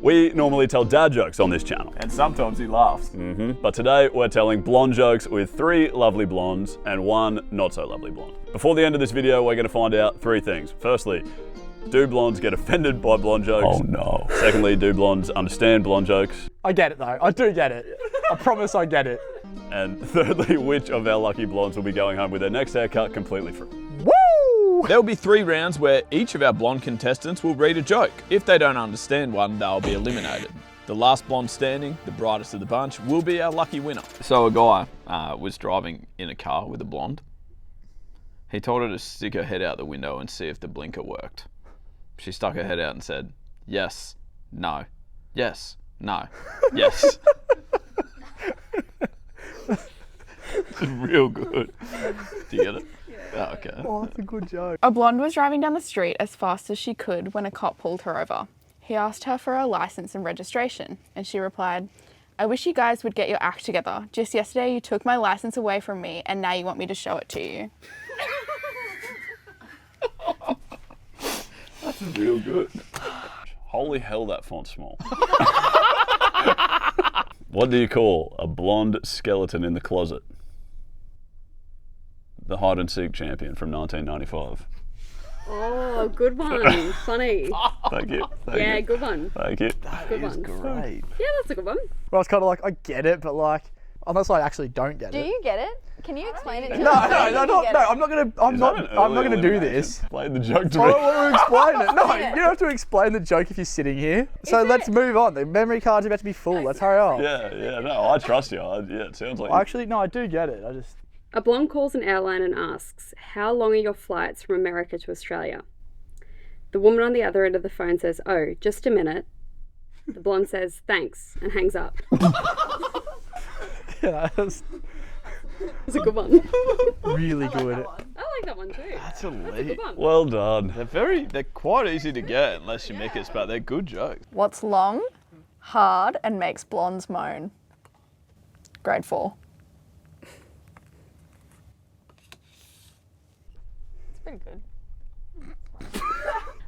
We normally tell dad jokes on this channel. And sometimes he laughs. But today we're telling blonde jokes with 3 lovely blondes and 1 not so lovely blonde. Before the end of this video, we're going to find out 3 things. Firstly, do blondes get offended by blonde jokes? Oh no. Secondly, do blondes understand blonde jokes? I get it though, I do get it. I promise I get it. And thirdly, which of our lucky blondes will be going home with their next haircut completely free? Woo! There will be 3 rounds where each of our blonde contestants will read a joke. If they don't understand one, they'll be eliminated. The last blonde standing, the brightest of the bunch, will be our lucky winner. So a guy was driving in a car with a blonde. He told her to stick her head out the window and see if the blinker worked. She stuck her head out and said, yes, no, yes, no, yes. It's real good. Do you get it? Oh, okay. Oh, that's a good joke. A blonde was driving down the street as fast as she could when a cop pulled her over. He asked her for her license and registration, and she replied, I wish you guys would get your act together. Just yesterday you took my license away from me and now you want me to show it to you. That's real good. Holy hell, that font's small. What do you call a blonde skeleton in the closet? The hide and seek champion from 1995. Oh, good one. Funny. Thank you. Thank Yeah, you. good one. Thank you. Good one. Great. Yeah, that's a good one. Well, it's kind of like, I get it, but like, unless I actually don't get Do it. you get it? Can you explain it to me? No, I'm not gonna do Elimination. this. Explain the joke to I me. don't want to explain it. No, Yeah. you don't have to explain the joke if you're sitting here. So let's move on. The memory card's about to be full. Let's hurry up. Yeah, no, I trust you. Yeah, it sounds like Actually, no, I do get it. I just. A blonde calls an airline and asks, how long are your flights from America to Australia? The woman on the other end of the phone says, oh, just a minute. The blonde says, thanks, and hangs up. Yeah, that's It's a good one. really good. I like that one too. That's a Good lead. one. well done. They're quite easy to get unless you Mickus, but they're good jokes. What's long, hard, and makes blondes moan? Grade 4. It's pretty good.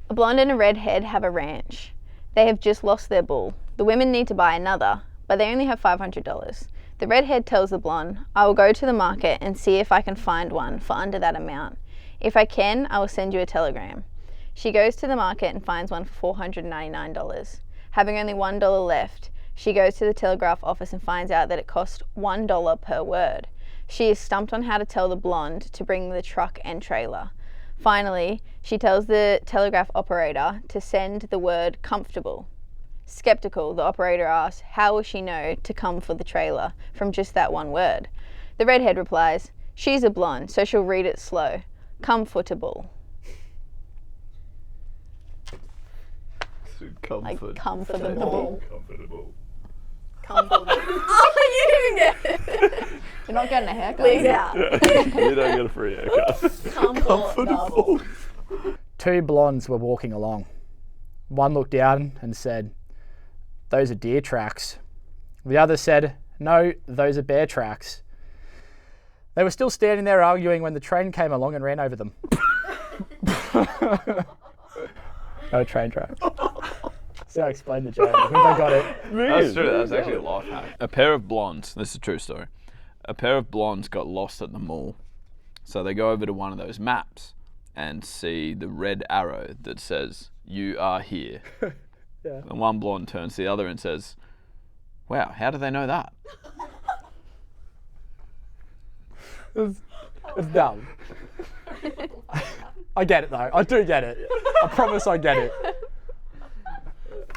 A blonde and a redhead have a ranch. They have just lost their bull. The women need to buy another, but they only have $500. The redhead tells the blonde, I will go to the market and see if I can find one for under that amount. If I can, I will send you a telegram. She goes to the market and finds one for $499. Having only $1 left, she goes to the telegraph office and finds out that it costs $1 per word. She is stumped on how to tell the blonde to bring the truck and trailer. Finally, she tells the telegraph operator to send the word comfortable. Skeptical, the operator asks, how will she know to come for the trailer from just that one word? The redhead replies, she's a blonde, so she'll read it slow. Comfortable. Like comfortable. Comfortable. Oh, you didn't get it. You're not getting a haircut. Lee's out. You don't get a free haircut. Comfortable. 2 blondes were walking along. One looked down and said, those are deer tracks. The other said, no, those are bear tracks. They were still standing there arguing when the train came along and ran over them. No train tracks. So I explained the joke. I think I got it. That's true. That's actually a life hack. A pair of blondes. This is a true story. A pair of blondes got lost at the mall, so they go over to one of those maps and see the red arrow that says "You are here." Yeah. And one blonde turns to the other and says, "Wow, how do they know that?" It's dumb. I get it though. I do get it. I promise I get it.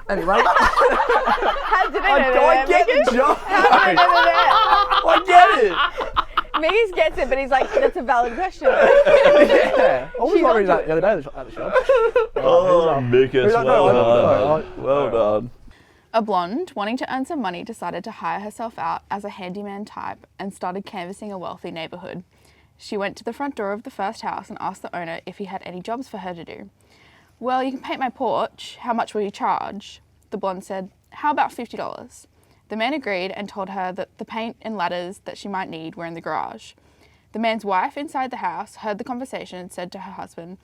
Anyway. How did I know I get the joke. I get it. Mickus gets it, but he's like, that's a valid question. Yeah. I was wondering that the other day at the shop. Oh, Mickus, well done. Well done. A blonde, wanting to earn some money, decided to hire herself out as a handyman type and started canvassing a wealthy neighbourhood. She went to the front door of the first house and asked the owner if he had any jobs for her to do. Well, you can paint my porch. How much will you charge? The blonde said, how about $50? The man agreed and told her that the paint and ladders that she might need were in the garage. The man's wife inside the house heard the conversation and said to her husband,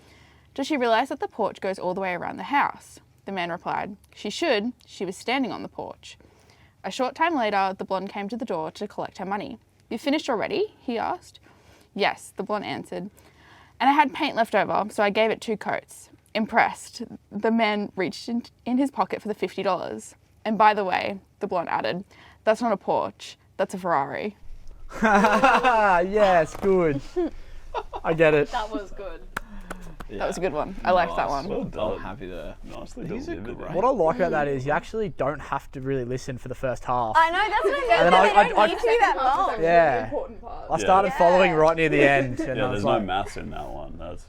does she realise that the porch goes all the way around the house? The man replied, "She should. She was standing on the porch." A short time later, the blonde came to the door to collect her money. "You finished already?" he asked. "Yes," the blonde answered. "And I had paint left over, so I gave it 2 coats." Impressed, the man reached in his pocket for the $50. "And by the way," the blonde added, "that's not a Porsche, that's a Ferrari." Yes, good. I get it. That was good. That was a good one. I liked that one. Well done. I'm happy there. Nicely These are delivered. great. What I like about that is you actually don't have to really listen for the first half. I know, that's what I mean. And then They don't I- need to be that long. Yeah. I started Yeah. following right near the end. And Yeah, I was there's no like, maths in that one. That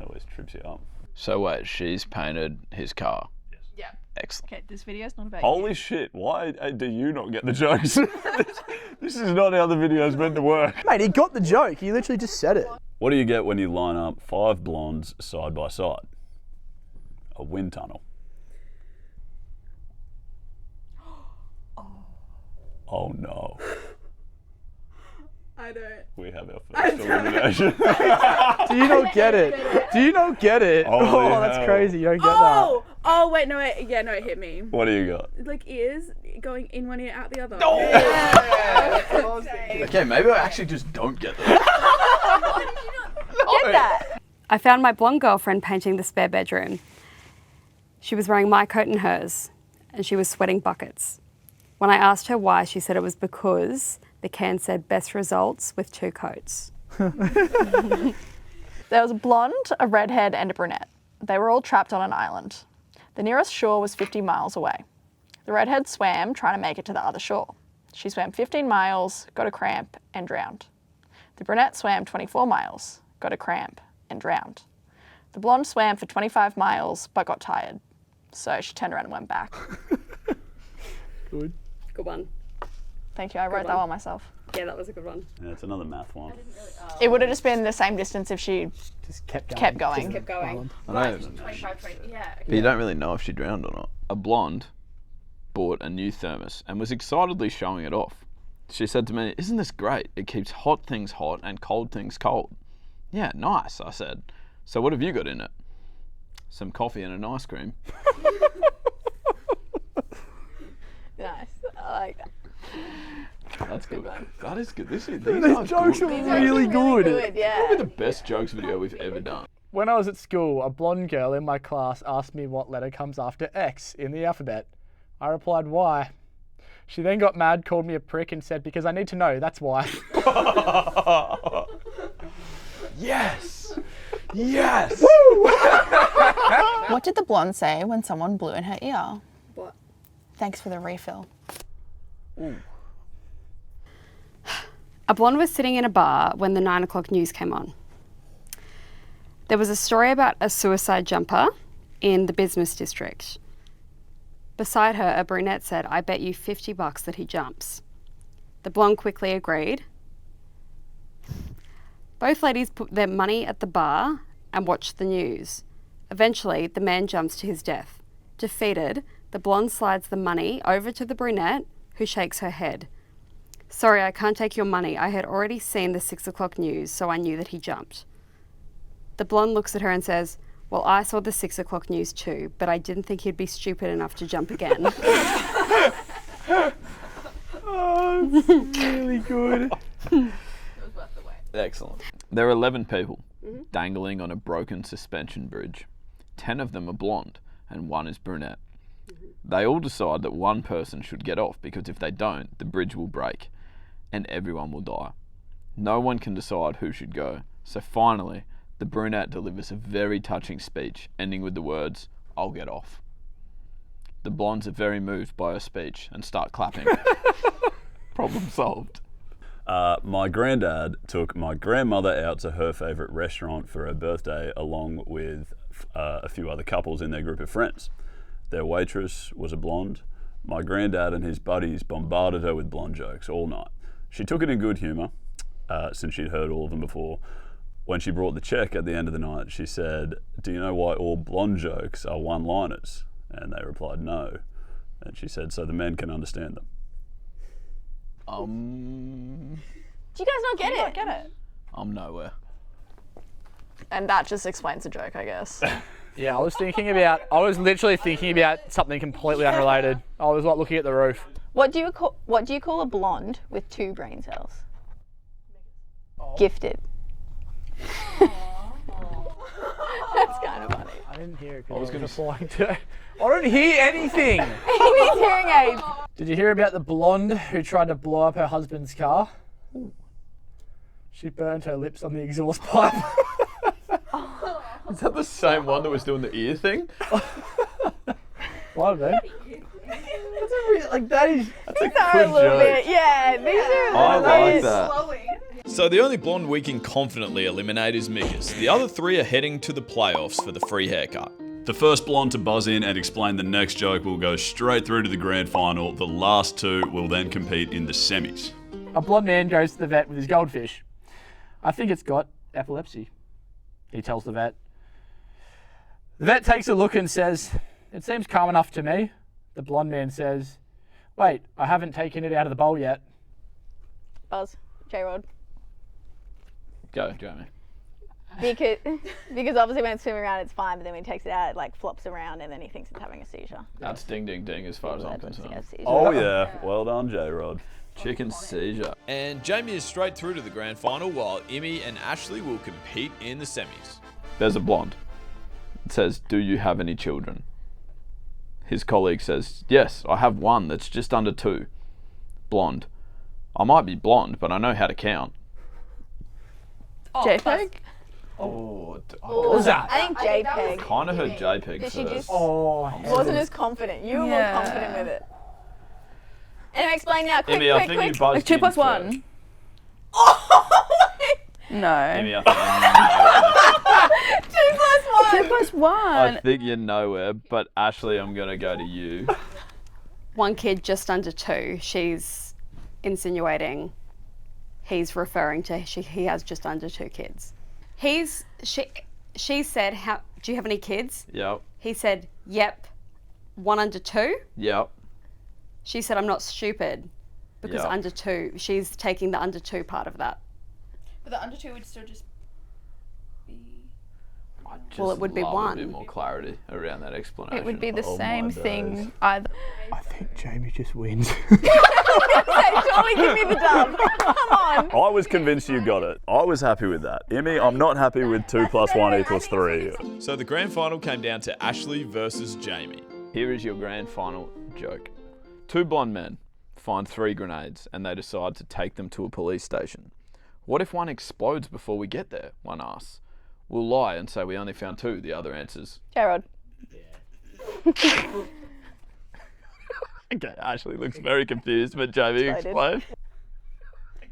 always trips you up. So wait, she's painted his car. Yeah. Excellent. Okay, this video's not about Holy shit, why do you not get the jokes? This is not how the video's meant to work. mate, he got the joke. He literally just said it. What do you get when you line up 5 blondes side by side? A wind tunnel. Oh no. I don't. We have our first elimination. Do you not get it? Do you not get it? Holy Oh, that's hell. crazy. You don't get that. Oh wait, no, wait, yeah, no, it hit me. What do you got? Like ears going in one ear, out the other. Okay, maybe I actually just don't get that. Get that. I found my blonde girlfriend painting the spare bedroom. She was wearing my coat and hers, and she was sweating buckets. When I asked her why, she said it was because the can said best results with 2 coats. There was a blonde, a redhead, and a brunette. They were all trapped on an island. The nearest shore was 50 miles away. The redhead swam, trying to make it to the other shore. She swam 15 miles, got a cramp, and drowned. The brunette swam 24 miles, got a cramp, and drowned. The blonde swam for 25 miles, but got tired. So she turned around and went back. Good. Good one. Thank you, I wrote that one myself. Yeah, that was a good one. Yeah, it's another math one. It would have just been the same distance if she Just kept going. kept going. Kept going. I know. But you don't really know if she drowned or not. A blonde bought a new thermos and was excitedly showing it off. She said to me, "Isn't this great? It keeps hot things hot and cold things cold." "Yeah, nice," I said. "So what have you got in it?" "Some coffee and an ice cream." Nice. I like that. That's good. That is good. These These jokes are really good. Good, yeah. Probably the best jokes video we've ever done. When I was at school, a blonde girl in my class asked me what letter comes after X in the alphabet. I replied, "Y." She then got mad, called me a prick, and said, "Because I need to know, that's why." Yes! Yes! What did the blonde say when someone blew in her ear? What? Thanks for the refill. A blonde was sitting in a bar when the 9 o'clock news came on. There was a story about a suicide jumper in the business district. Beside her, a brunette said, "I bet you $50 that he jumps." The blonde quickly agreed. Both ladies put their money at the bar and watched the news. Eventually, the man jumps to his death. Defeated, the blonde slides the money over to the brunette, who shakes her head. "Sorry, I can't take your money. I had already seen the 6 o'clock news, so I knew that he jumped." The blonde looks at her and says, "Well, I saw the 6 o'clock news too, but I didn't think he'd be stupid enough to jump again." Oh, it's really good. Excellent. There are 11 people dangling on a broken suspension bridge. 10 of them are blonde and 1 is brunette. They all decide that one person should get off because if they don't, the bridge will break and everyone will die. No one can decide who should go. So finally, the brunette delivers a very touching speech, ending with the words, "I'll get off." The blondes are very moved by her speech and start clapping. Problem solved. My granddad took my grandmother out to her favourite restaurant for her birthday along with a few other couples in their group of friends. Their waitress was a blonde. My granddad and his buddies bombarded her with blonde jokes all night. She took it in good humour, since she'd heard all of them before. When she brought the check at the end of the night, she said, "Do you know why all blonde jokes are one-liners?" And they replied, "No." And she said, "So the men can understand them." Do you guys not get it? I'm nowhere. And that just explains the joke, I guess. Yeah, I was literally thinking about something completely unrelated. I was like looking at the roof. What do you call a blonde with 2 brain cells? Gifted. That's kind of funny. I didn't hear it because I was flying today. I don't hear anything. He needs hearing aids. Did you hear about the blonde who tried to blow up her husband's car? She burned her lips on the exhaust pipe. Is that the same one that was doing the ear thing? Why don't they? That's a Sorry, a good little joke. bit. Yeah, these are. I like that. So the only blonde we can confidently eliminate is Mickus. The other 3 are heading to the playoffs for the free haircut. The first blonde to buzz in and explain the next joke will go straight through to the grand final. The last 2 will then compete in the semis. A blonde man goes to the vet with his goldfish. I think it's got epilepsy, he tells the vet. The vet takes a look and says, "It seems calm enough to me." The blonde man says, "Wait, I haven't taken it out of the bowl yet." Buzz, J-Rod. Go, Jamie. Because obviously when it's swimming around it's fine, but then when he takes it out it like flops around and then he thinks it's having a seizure. That's ding ding ding as far as I'm That's what's concerned. a seizure. Oh yeah, well done, J-Rod. Chicken seizure. And Jamie is straight through to the grand final while Emmy and Ashley will compete in the semis. There's a blonde. It says, "Do you have any children?" His colleague says, "Yes, I have one that's just under 2. Blonde. I might be blonde, but I know how to count." JPEG? Oh, What was that? I think JPEG. kind of heard JPEG Did she first. just Oh, wasn't as confident. You were more confident with it. Anyway, explain now. Quick, Emmy, I quick, think quick. you buzzed Like 2 in plus first. 1. No. Emmy, I think 2 plus 1. 2 plus 1. I think you're nowhere, but Ashley, I'm going to go to you. One kid just under 2. She's insinuating he's referring to he has just under 2 kids. She said, "How do you have any kids?" Yep, He said, "Yep, 1 under 2." yep. She said, "I'm not stupid," because Yeah. under 2, she's taking the under 2 part of that. But the under 2 would still just be. Well, it would be love one. A bit more clarity around that explanation. It would be the Oh, same my thing days. either. I think Jamie just wins. Surely give me the dub. Come on. I was convinced you got it. I was happy with that. Emmy, I'm not happy with 2 plus 1 equals 3. So the grand final came down to Ashley versus Jamie. Here is your grand final joke. 2 blonde men find 3 grenades and they decide to take them to a police station. What if one explodes before we get there? One asks. We'll lie and say we only found 2, the other answers. J-Rod. Okay, Ashley looks very confused, but Jamie Exploded. explain.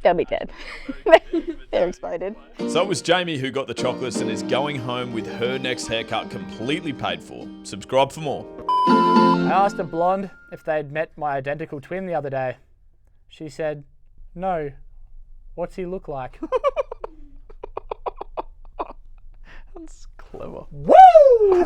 They'll be dead. They're exploded. So it was Jamie who got the chocolates and is going home with her next haircut completely paid for. Subscribe for more. I asked a blonde if they'd met my identical twin the other day. She said, "No. What's he look like?" That's clever. Woo!